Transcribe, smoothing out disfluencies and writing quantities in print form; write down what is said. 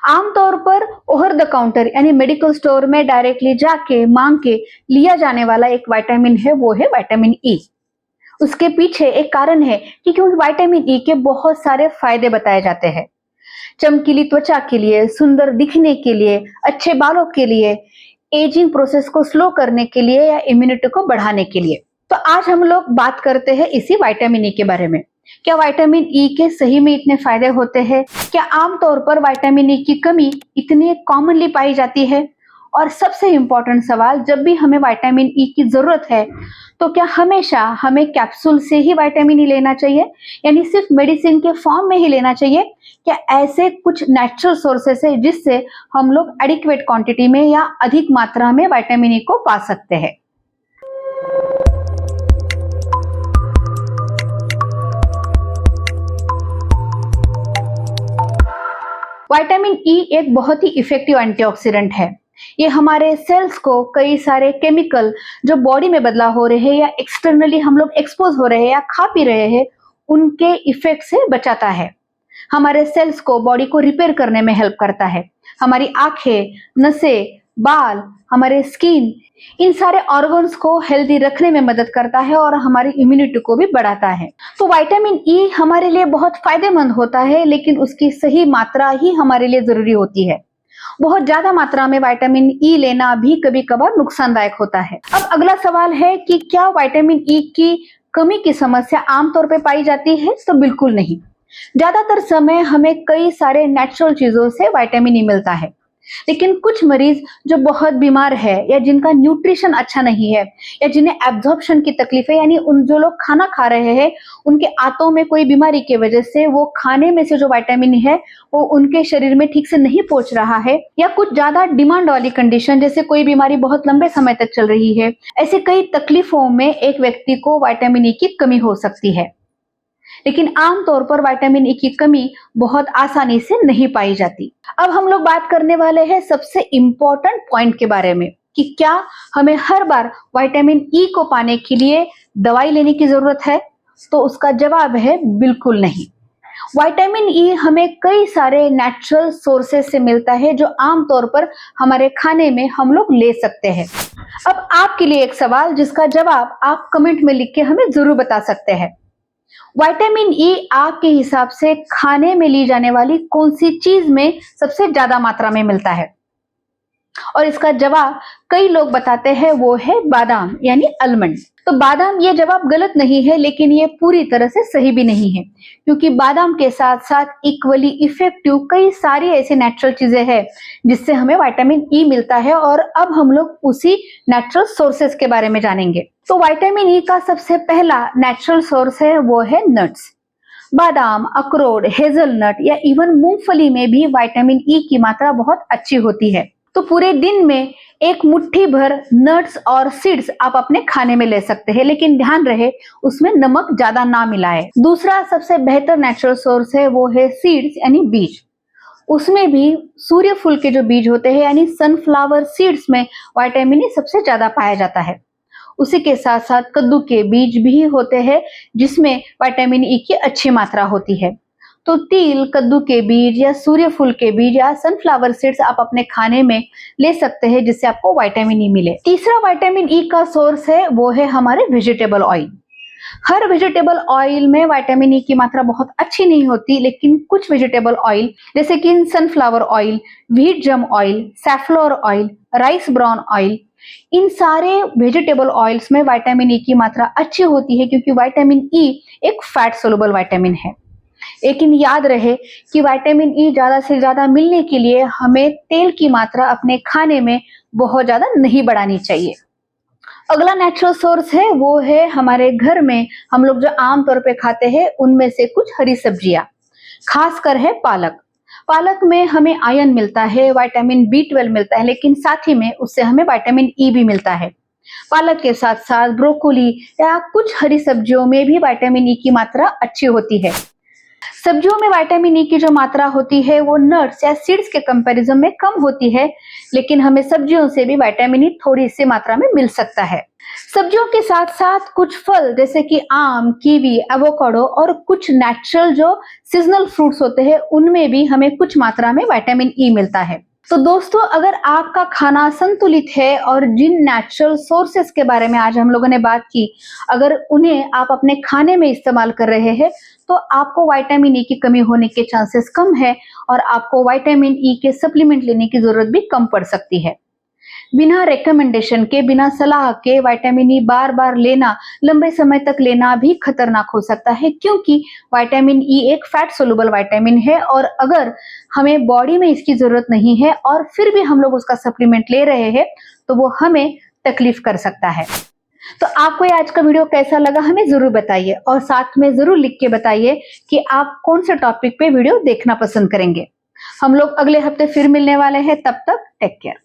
आमतौर पर over the counter यानी मेडिकल स्टोर में डायरेक्टली जाके मांग के लिया जाने वाला एक विटामिन है, वो है विटामिन ई। उसके पीछे एक कारण है कि क्योंकि विटामिन ई के बहुत सारे फायदे बताए जाते हैं। चमकीली त्वचा के लिए, सुंदर दिखने के लिए, अच्छे बालों के लिए, एजिंग प्रोसेस को स्लो करने के लिए या इम्यूनिटी को बढ़ाने के लिए। तो आज हम लोग बात करते हैं इसी विटामिन ई के बारे में। क्या विटामिन ई के सही में इतने फायदे होते हैं? क्या आमतौर पर विटामिन ई की कमी इतनी कॉमनली पाई जाती है? और सबसे इंपॉर्टेंट सवाल, जब भी हमें विटामिन ई की जरूरत है तो क्या हमेशा हमें कैप्सूल से ही विटामिन ई लेना चाहिए, यानी सिर्फ मेडिसिन के फॉर्म में ही लेना चाहिए? क्या ऐसे कुछ नेचुरल सोर्सेस है जिससे हम लोग एडिक्वेट क्वांटिटी में या अधिक मात्रा में विटामिन ई को पा सकते हैं? विटामिन ई एक बहुत ही इफेक्टिव एंटीऑक्सीडेंट है। ये हमारे सेल्स को कई सारे केमिकल जो बॉडी में बदलाव हो रहे हैं या एक्सटर्नली हम लोग एक्सपोज हो रहे हैं या खा पी रहे हैं, उनके इफेक्ट से बचाता है। हमारे सेल्स को, बॉडी को रिपेयर करने में हेल्प करता है। हमारी आंखें, नसें, बाल, हमारे स्किन, इन सारे ऑर्गन्स को हेल्दी रखने में मदद करता है और हमारी इम्यूनिटी को भी बढ़ाता है। तो विटामिन ई हमारे लिए बहुत फायदेमंद होता है, लेकिन उसकी सही मात्रा ही हमारे लिए जरूरी होती है। बहुत ज्यादा मात्रा में विटामिन ई लेना भी कभी कभार नुकसानदायक होता है। अब अगला सवाल है कि क्या विटामिन ई की कमी की समस्या आमतौर पर पाई जाती है? तो बिल्कुल नहीं। ज्यादातर समय हमें कई सारे नेचुरल चीजों से विटामिन ई मिलता है, लेकिन कुछ मरीज जो बहुत बीमार है या जिनका न्यूट्रिशन अच्छा नहीं है या जिन्हें एब्जॉर्प्शन की तकलीफ है, यानी उन जो लोग खाना खा रहे हैं उनके आंतों में कोई बीमारी की वजह से वो खाने में से जो विटामिन है वो उनके शरीर में ठीक से नहीं पहुंच रहा है, या कुछ ज्यादा डिमांड वाली कंडीशन जैसे कोई बीमारी बहुत लंबे समय तक चल रही है, ऐसे कई तकलीफों में एक व्यक्ति को विटामिन ई की कमी हो सकती है। लेकिन आमतौर पर विटामिन ई की कमी बहुत आसानी से नहीं पाई जाती। अब हम लोग बात करने वाले हैं सबसे इंपॉर्टेंट पॉइंट के बारे में कि क्या हमें हर बार विटामिन ई को पाने के लिए दवाई लेने की जरूरत है? तो उसका जवाब है बिल्कुल नहीं। विटामिन ई हमें कई सारे नेचुरल सोर्सेस से मिलता है जो आमतौर पर हमारे खाने में हम लोग ले सकते हैं। अब आपके लिए एक सवाल जिसका जवाब आप कमेंट में लिख के हमें जरूर बता सकते हैं। विटामिन ई आपके हिसाब से खाने में ली जाने वाली कौन सी चीज में सबसे ज्यादा मात्रा में मिलता है? और इसका जवाब कई लोग बताते हैं वो है बादाम यानी आलमंड। तो बादाम, ये जवाब गलत नहीं है, लेकिन ये पूरी तरह से सही भी नहीं है, क्योंकि बादाम के साथ साथ इक्वली इफेक्टिव कई सारी ऐसी नेचुरल चीजें हैं जिससे हमें विटामिन ई मिलता है। और अब हम लोग उसी नेचुरल सोर्सेस के बारे में जानेंगे। तो विटामिन ई का सबसे पहला नेचुरल सोर्स है वो है नट्स। बादाम, अखरोट, हेजलनट या इवन मूंगफली में भी विटामिन ई की मात्रा बहुत अच्छी होती है। तो पूरे दिन में एक मुट्ठी भर नट्स और सीड्स आप अपने खाने में ले सकते हैं, लेकिन ध्यान रहे उसमें नमक ज्यादा ना मिलाएं। दूसरा सबसे बेहतर नेचुरल सोर्स है वो है सीड्स यानी बीज। उसमें भी सूर्यफूल के जो बीज होते हैं यानी सनफ्लावर सीड्स में विटामिन ई सबसे ज्यादा पाया जाता है। उसी के साथ साथ कद्दू के बीज भी होते हैं जिसमें विटामिन ई की अच्छी मात्रा होती है। तो तिल, कद्दू के बीज या सूर्यफूल के बीज या सनफ्लावर सीड्स आप अपने खाने में ले सकते हैं जिससे आपको विटामिन ई मिले। तीसरा विटामिन ई का सोर्स है वो है हमारे वेजिटेबल ऑयल। हर वेजिटेबल ऑयल में विटामिन ई की मात्रा बहुत अच्छी नहीं होती, लेकिन कुछ वेजिटेबल ऑयल जैसे कि sunflower oil, wheat germ oil, safflower oil, rice bran oil, इन सारे वेजिटेबल ऑयल्स में विटामिन ई की मात्रा अच्छी होती है, क्योंकि विटामिन ई एक फैट सोलुबल विटामिन है। लेकिन याद रहे कि विटामिन ई ज्यादा से ज्यादा मिलने के लिए हमें तेल की मात्रा अपने खाने में बहुत ज्यादा नहीं बढ़ानी चाहिए। अगला नेचुरल सोर्स है वो है हमारे घर में हम लोग जो आमतौर पे खाते हैं उनमें से कुछ हरी सब्जियां, खासकर है पालक। पालक में हमें आयरन मिलता है, विटामिन बी12 मिलता है, लेकिन साथ ही में उससे हमें विटामिन ई भी मिलता है। पालक के साथ साथ ब्रोकोली या कुछ हरी सब्जियों में भी विटामिन ई की मात्रा अच्छी होती है। सब्जियों में विटामिन ई की जो मात्रा होती है वो नट्स या सीड्स के कंपैरिजन में कम होती है, लेकिन हमें सब्जियों से भी विटामिन ई थोड़ी सी मात्रा में मिल सकता है। सब्जियों के साथ साथ कुछ फल जैसे कि आम, कीवी, एवोकाडो और कुछ नेचुरल जो सीजनल फ्रूट्स होते हैं उनमें भी हमें कुछ मात्रा में विटामिन ई मिलता है। तो दोस्तों, अगर आपका खाना संतुलित है और जिन नेचुरल सोर्सेस के बारे में आज हम लोगों ने बात की, अगर उन्हें आप अपने खाने में इस्तेमाल कर रहे हैं तो आपको विटामिन ई की कमी होने के चांसेस कम है और आपको विटामिन ई के सप्लीमेंट लेने की जरूरत भी कम पड़ सकती है। बिना रिकमेंडेशन के, बिना सलाह के विटामिन ई बार बार लेना, लंबे समय तक लेना भी खतरनाक हो सकता है, क्योंकि विटामिन ई एक फैट सोलुबल विटामिन है और अगर हमें बॉडी में इसकी जरूरत नहीं है और फिर भी हम लोग उसका सप्लीमेंट ले रहे हैं तो वो हमें तकलीफ कर सकता है। तो आपको ये आज का वीडियो कैसा लगा हमें जरूर बताइए और साथ में जरूर लिख के बताइए कि आप कौन से टॉपिक पे वीडियो देखना पसंद करेंगे। हम लोग अगले हफ्ते फिर मिलने वाले हैं, तब तक टेक केयर।